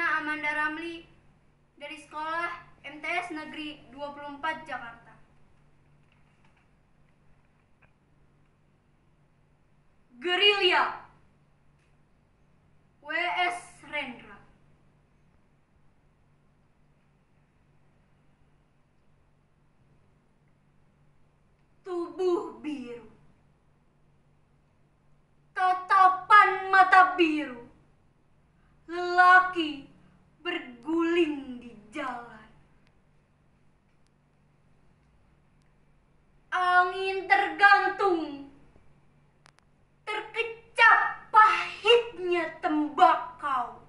Revalina Amanda Ramli dari sekolah MTS Negeri 24 Jakarta. Gerilya W.S. Rendra. Tubuh biru, tatapan mata biru, lelaki berguling di jalan. Angin tergantung, terkecap pahitnya tembakau,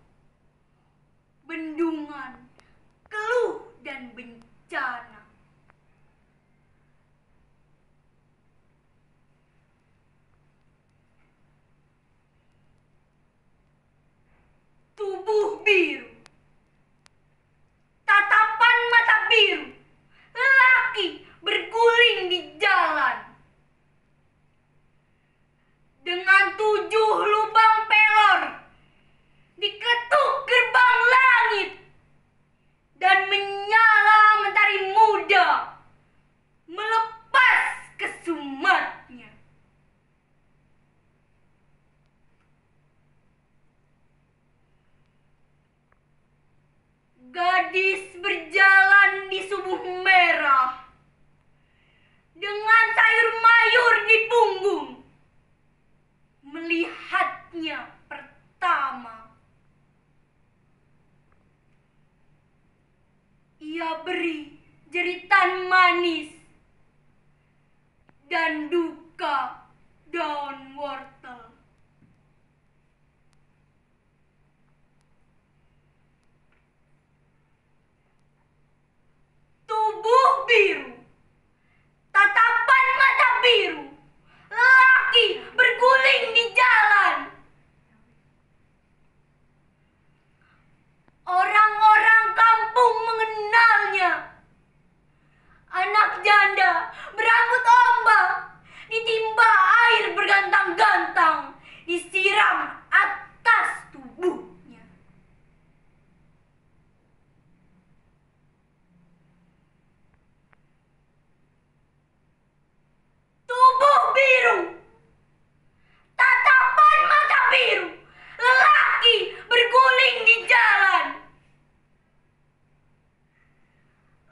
bendungan, keluh dan bencana. Tubuh biru, tatapan mata biru, lelaki berguling di jalan. Dengan 7 lubang pelor, diketuk gerbang langit, dan menyala mentari muda, melepas kesumatnya. Gadis berjalan di subuh merah, dengan sayur mayur di punggung. Melihatnya pertama, ia beri jeritan manis dan duka daun wortel. Tubuh biru, tatapan mata biru, lelaki berguling di jalan. Orang-orang kampung mengenalnya. Anak janda berambut ombak, ditimba air bergantang-gantang, disiram atas tubuhnya. Tubuh biru, tatapan mata biru, lelaki berguling di jalan.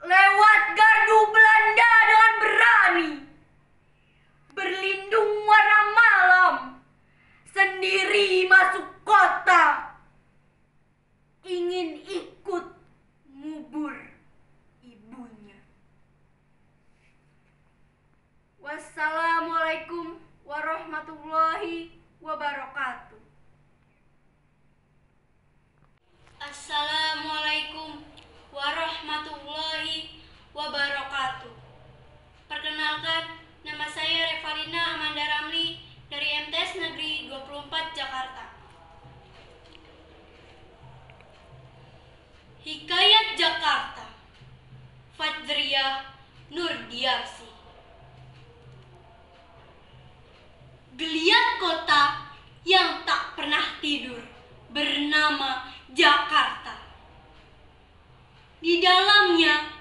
Lewat gardu Belanda dengan berani, berlindung warna malam, sendiri masuk kota, ingin ikut ngubur ibunya. Wassalamualaikum warahmatullahi wabarakatuh. Assalamualaikum warahmatullahi wabarakatuh. Perkenalkan, nama saya Revalina Amanda Ramli dari MTS Negeri 24 Jakarta. Hikayat Jakarta, Fajriyah Nurdiarsi. Geliat kota yang tak pernah tidur bernama Jakarta. Di dalamnya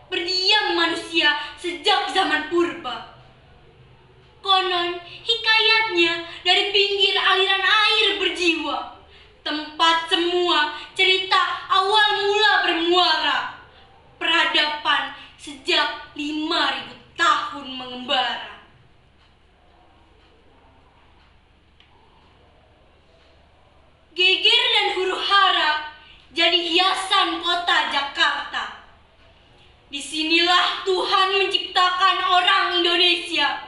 berdiam manusia sejak zaman purba. Konon hikayatnya dari pinggir aliran air berjiwa, tempat semua cerita awal mula bermuara. Peradaban sejak 5.000 tahun mengembara. Geger dan huru-hara jadi hiasan kota Jakarta. Disinilah Tuhan menciptakan orang Indonesia,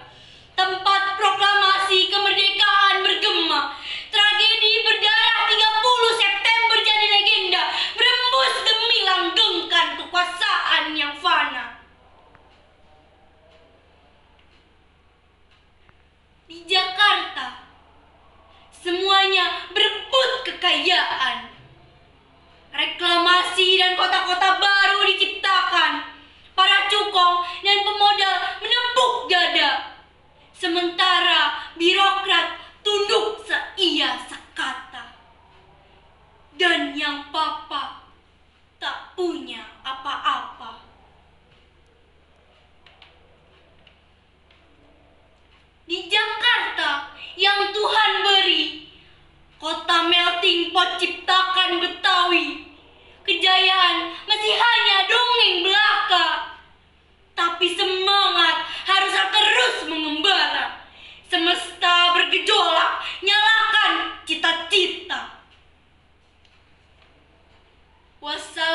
tempat proklamasi kemerdekaan bergema. Tragedi berdarah 30 September jadi legenda, berembus demi langgengkan kekuasaan yang fana. Di Jakarta, semuanya berebut kekayaan. Reklamasi dan kota-kota baru diciptakan. Para cukong dan pemodal menepuk dada. Sementara birokrat tunduk seia sekata. Dan yang papa Wassalamualaikum